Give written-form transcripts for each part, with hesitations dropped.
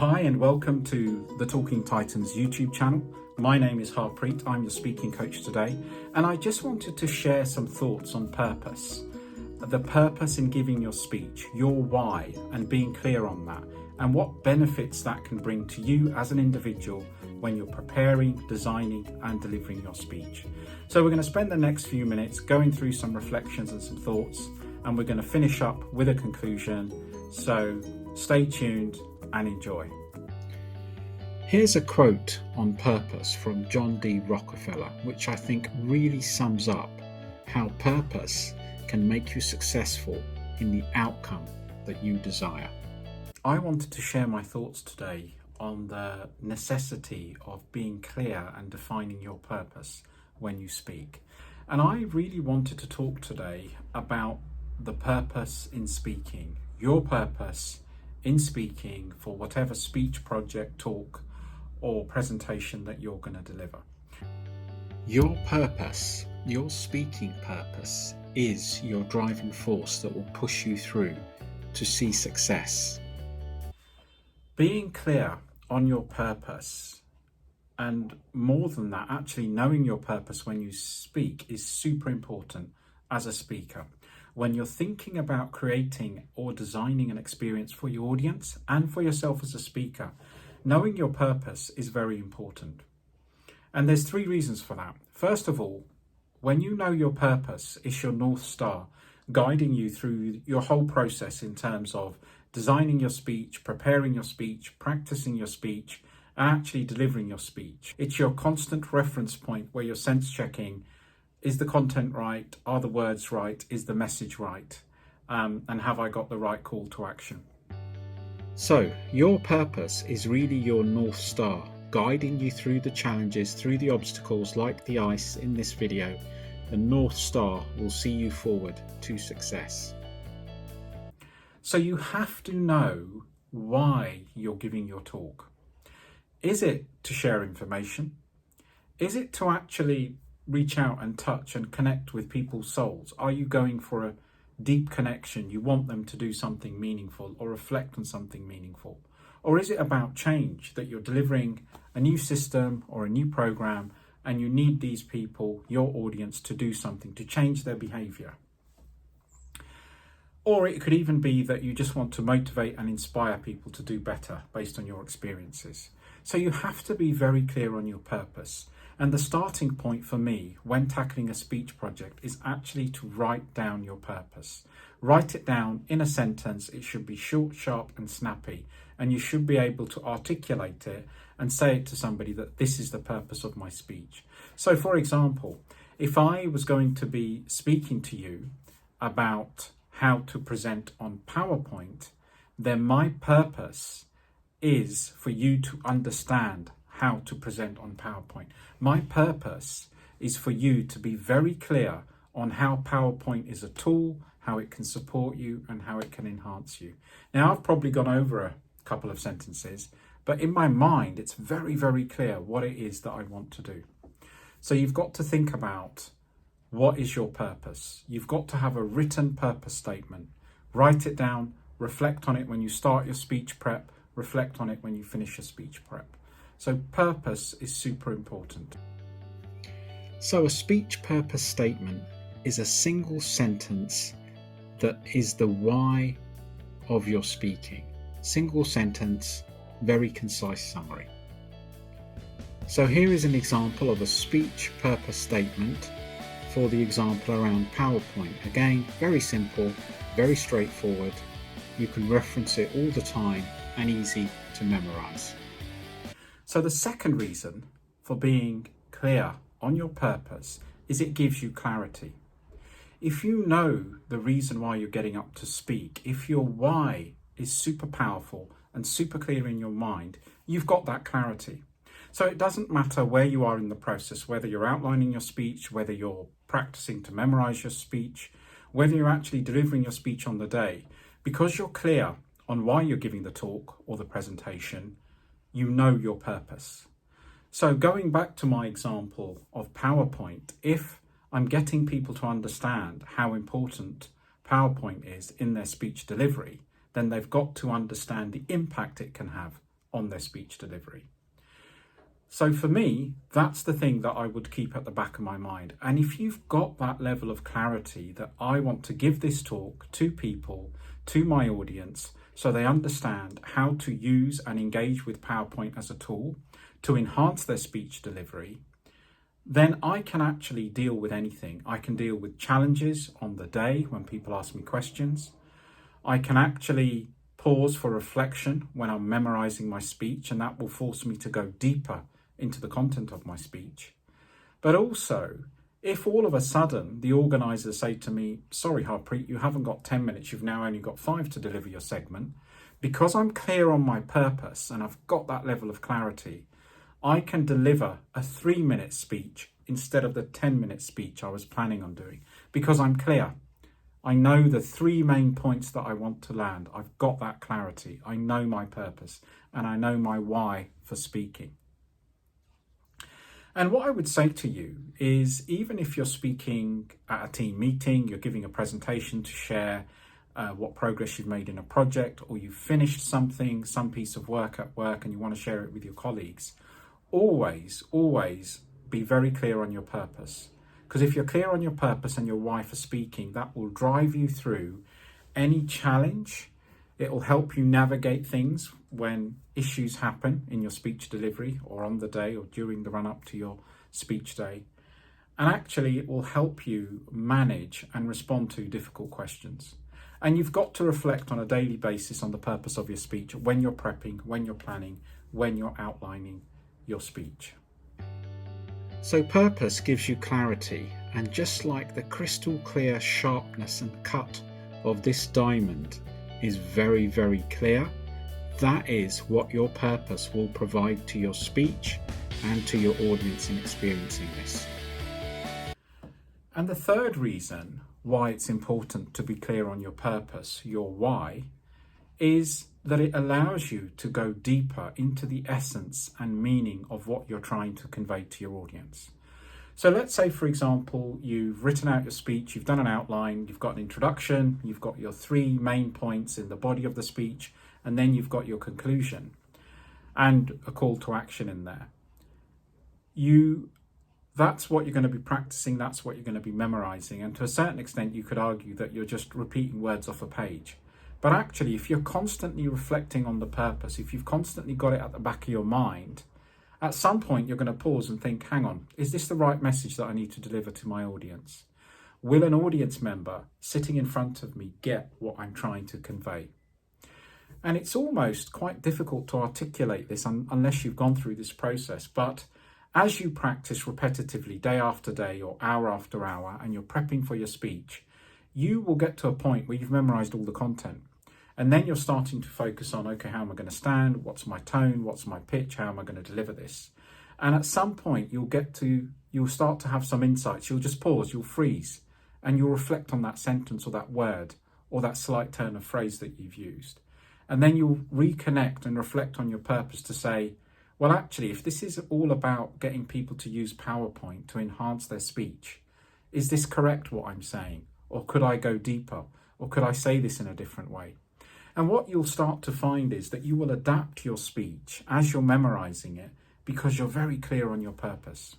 Hi and welcome to the Talking Titans YouTube channel. My name is Harpreet, I'm your speaking coach today, and I just wanted to share some thoughts on purpose. The purpose in giving your speech, your why, and being clear on that, and what benefits that can bring to you as an individual when you're preparing, designing, and delivering your speech. So we're going to spend the next few minutes going through some reflections and some thoughts, and we're going to finish up with a conclusion. So stay tuned and enjoy. Here's a quote on purpose from John D. Rockefeller, which I think really sums up how purpose can make you successful in the outcome that you desire. I wanted to share my thoughts today on the necessity of being clear and defining your purpose when you speak. And I really wanted to talk today about the purpose in speaking, your purpose in speaking for whatever speech, project, talk, or presentation that you're going to deliver. Your purpose, your speaking purpose, is your driving force that will push you through to see success. Being clear on your purpose, and more than that, actually knowing your purpose when you speak is super important as a speaker. When you're thinking about creating or designing an experience for your audience and for yourself as a speaker, knowing your purpose is very important. And there's three reasons for that. First of all, when you know your purpose, it's your North Star guiding you through your whole process in terms of designing your speech, preparing your speech, practicing your speech, and actually delivering your speech. It's your constant reference point where you're sense checking. Is the content right? Are the words right? Is the message right? And have I got the right call to action? So, your purpose is really your North Star, guiding you through the challenges, through the obstacles like the ice in this video. The North Star will see you forward to success. So you have to know why you're giving your talk. Is it to share information? Is it to actually reach out and touch and connect with people's souls? Are you going for a deep connection? You want them to do something meaningful or reflect on something meaningful? Or is it about change, that you're delivering a new system or a new program and you need these people, your audience, to do something, to change their behavior? Or it could even be that you just want to motivate and inspire people to do better based on your experiences. So you have to be very clear on your purpose. And the starting point for me when tackling a speech project is actually to write down your purpose. Write it down in a sentence. It should be short, sharp, and snappy. And you should be able to articulate it and say it to somebody that this is the purpose of my speech. So, for example, if I was going to be speaking to you about how to present on PowerPoint, then my purpose is for you to understand how to present on PowerPoint. My purpose is for you to be very clear on how PowerPoint is a tool, how it can support you, and how it can enhance you. Now, I've probably gone over a couple of sentences, but in my mind, it's very, very clear what it is that I want to do. So you've got to think about what is your purpose. You've got to have a written purpose statement. Write it down, reflect on it when you start your speech prep, reflect on it when you finish your speech prep. So purpose is super important. So a speech purpose statement is a single sentence that is the why of your speaking. Single sentence, very concise summary. So here is an example of a speech purpose statement for the example around PowerPoint. Again, very simple, very straightforward. You can reference it all the time and easy to memorize. So the second reason for being clear on your purpose is it gives you clarity. If you know the reason why you're getting up to speak, if your why is super powerful and super clear in your mind, you've got that clarity. So it doesn't matter where you are in the process, whether you're outlining your speech, whether you're practicing to memorize your speech, whether you're actually delivering your speech on the day, because you're clear on why you're giving the talk or the presentation, you know your purpose. So going back to my example of PowerPoint, if I'm getting people to understand how important PowerPoint is in their speech delivery, then they've got to understand the impact it can have on their speech delivery. So for me, that's the thing that I would keep at the back of my mind. And if you've got that level of clarity that I want to give this talk to people, to my audience, so they understand how to use and engage with PowerPoint as a tool to enhance their speech delivery, then I can actually deal with anything. I can deal with challenges on the day when people ask me questions. I can actually pause for reflection when I'm memorizing my speech, and that will force me to go deeper into the content of my speech. But also, if all of a sudden the organisers say to me, sorry Harpreet, you haven't got 10 minutes, you've now only got 5 to deliver your segment, because I'm clear on my purpose and I've got that level of clarity, I can deliver a 3-minute speech instead of the 10-minute speech I was planning on doing, because I'm clear. I know the 3 main points that I want to land. I've got that clarity. I know my purpose and I know my why for speaking. And what I would say to you is, even if you're speaking at a team meeting, you're giving a presentation to share what progress you've made in a project, or you've finished something, some piece of work at work, and you want to share it with your colleagues, always be very clear on your purpose. Because if you're clear on your purpose and your why for speaking, that will drive you through any challenge. It will help you navigate things when issues happen in your speech delivery or on the day or during the run up to your speech day. And actually, it will help you manage and respond to difficult questions. And you've got to reflect on a daily basis on the purpose of your speech when you're prepping, when you're planning, when you're outlining your speech. So purpose gives you clarity, and just like the crystal clear sharpness and cut of this diamond is very, very clear, that is what your purpose will provide to your speech and to your audience in experiencing this. And the third reason why it's important to be clear on your purpose, your why, is that it allows you to go deeper into the essence and meaning of what you're trying to convey to your audience. So let's say, for example, you've written out your speech, you've done an outline, you've got an introduction, you've got your 3 main points in the body of the speech, and then you've got your conclusion and a call to action in there. That's what you're going to be practicing, that's what you're going to be memorizing, and to a certain extent you could argue that you're just repeating words off a page. But actually, if you're constantly reflecting on the purpose, if you've constantly got it at the back of your mind, at some point you're going to pause and think, hang on, is this the right message that I need to deliver to my audience? Will an audience member sitting in front of me get what I'm trying to convey? And it's almost quite difficult to articulate this unless you've gone through this process. But as you practice repetitively day after day or hour after hour, and you're prepping for your speech, you will get to a point where you've memorized all the content. And then you're starting to focus on, okay, how am I going to stand? What's my tone? What's my pitch? How am I going to deliver this? And at some point you'll start to have some insights. You'll just pause, you'll freeze, and you'll reflect on that sentence or that word or that slight turn of phrase that you've used. And then you'll reconnect and reflect on your purpose to say, well, actually, if this is all about getting people to use PowerPoint to enhance their speech, is this correct what I'm saying? Or could I go deeper? Or could I say this in a different way? And what you'll start to find is that you will adapt your speech as you're memorizing it because you're very clear on your purpose.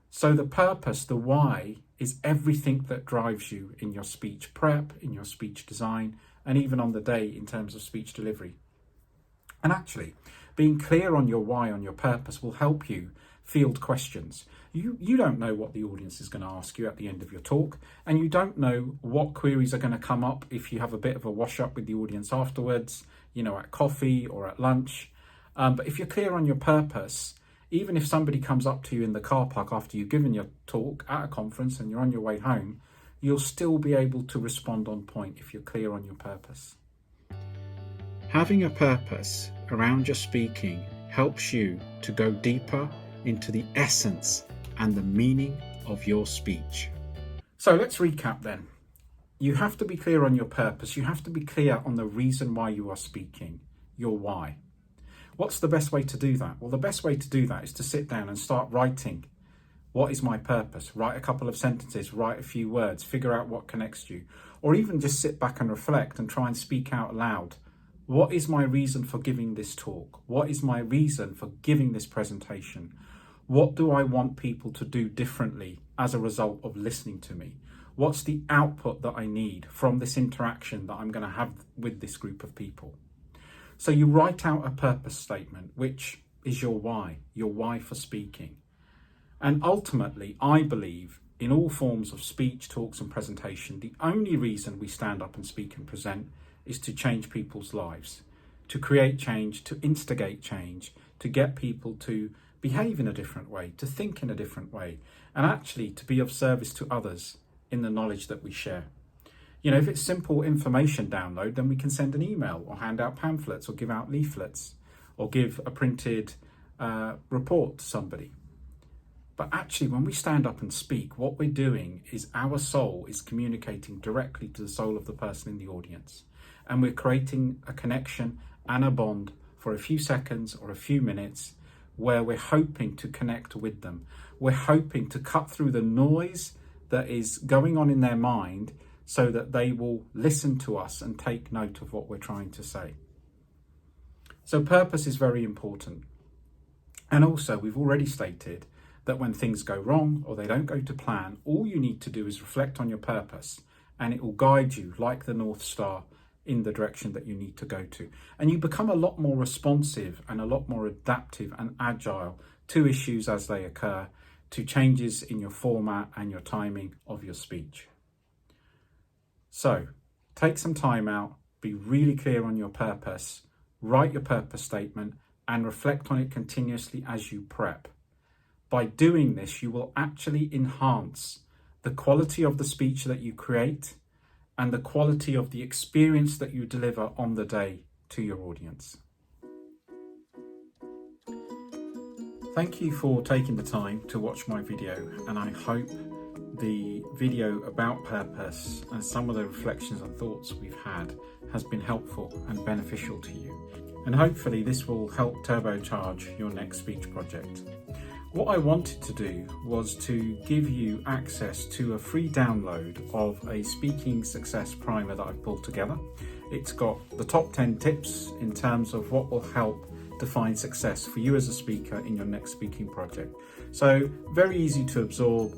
So the purpose, the why, is everything that drives you in your speech prep, in your speech design, and even on the day in terms of speech delivery. And actually, being clear on your why, on your purpose, will help you field questions. You don't know what the audience is going to ask you at the end of your talk, and you don't know what queries are going to come up if you have a bit of a wash up with the audience afterwards, at coffee or at lunch. But if you're clear on your purpose, even if somebody comes up to you in the car park after you've given your talk at a conference and you're on your way home, you'll still be able to respond on point if you're clear on your purpose. Having a purpose around your speaking helps you to go deeper into the essence and the meaning of your speech. So let's recap then. You have to be clear on your purpose. You have to be clear on the reason why you are speaking, your why. What's the best way to do that? Well, the best way to do that is to sit down and start writing. What is my purpose? Write a couple of sentences, write a few words, figure out what connects you, or even just sit back and reflect and try and speak out loud What is my reason for giving this talk? What is my reason for giving this presentation? What do I want people to do differently as a result of listening to me? What's the output that I need from this interaction that I'm going to have with this group of people? So you write out a purpose statement, which is your why for speaking. And ultimately, I believe in all forms of speech, talks and presentation, the only reason we stand up and speak and present is to change people's lives, to create change, to instigate change, to get people to behave in a different way, to think in a different way, and actually to be of service to others in the knowledge that we share. You know, if it's simple information download, then we can send an email or hand out pamphlets or give out leaflets or give a printed report to somebody. But actually, when we stand up and speak, what we're doing is our soul is communicating directly to the soul of the person in the audience. And we're creating a connection and a bond for a few seconds or a few minutes where we're hoping to connect with them. We're hoping to cut through the noise that is going on in their mind so that they will listen to us and take note of what we're trying to say. So purpose is very important. And also, we've already stated that when things go wrong or they don't go to plan, all you need to do is reflect on your purpose and it will guide you like the North Star in the direction that you need to go to. And you become a lot more responsive and a lot more adaptive and agile to issues as they occur, to changes in your format and your timing of your speech. So take some time out, be really clear on your purpose, write your purpose statement and reflect on it continuously as you prep. By doing this, you will actually enhance the quality of the speech that you create and the quality of the experience that you deliver on the day to your audience. Thank you for taking the time to watch my video, and I hope the video about purpose and some of the reflections and thoughts we've had has been helpful and beneficial to you. And hopefully this will help turbocharge your next speech project. What I wanted to do was to give you access to a free download of a speaking success primer that I've pulled together. It's got the top 10 tips in terms of what will help define success for you as a speaker in your next speaking project. So very easy to absorb,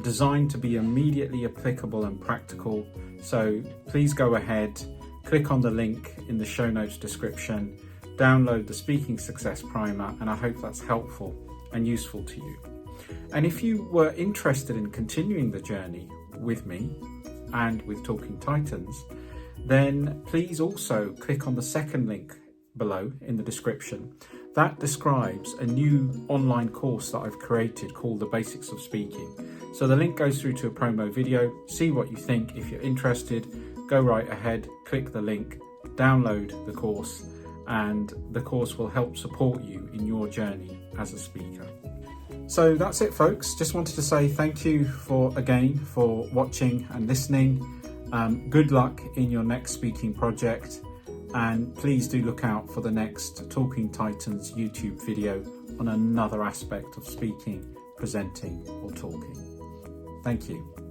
designed to be immediately applicable and practical. So please go ahead, click on the link in the show notes description, download the Speaking Success Primer, and I hope that's helpful and useful to you. And if you were interested in continuing the journey with me and with Talking Titans, then please also click on the second link below in the description. That describes a new online course that I've created called The Basics of Speaking. So the link goes through to a promo video. See what you think. If you're interested, go right ahead, click the link, download the course, and the course will help support you in your journey as a speaker. So that's it, folks. Just wanted to say thank you for watching and listening. Good luck in your next speaking project, and please do look out for the next Talking Titans YouTube video on another aspect of speaking, presenting or talking. Thank you.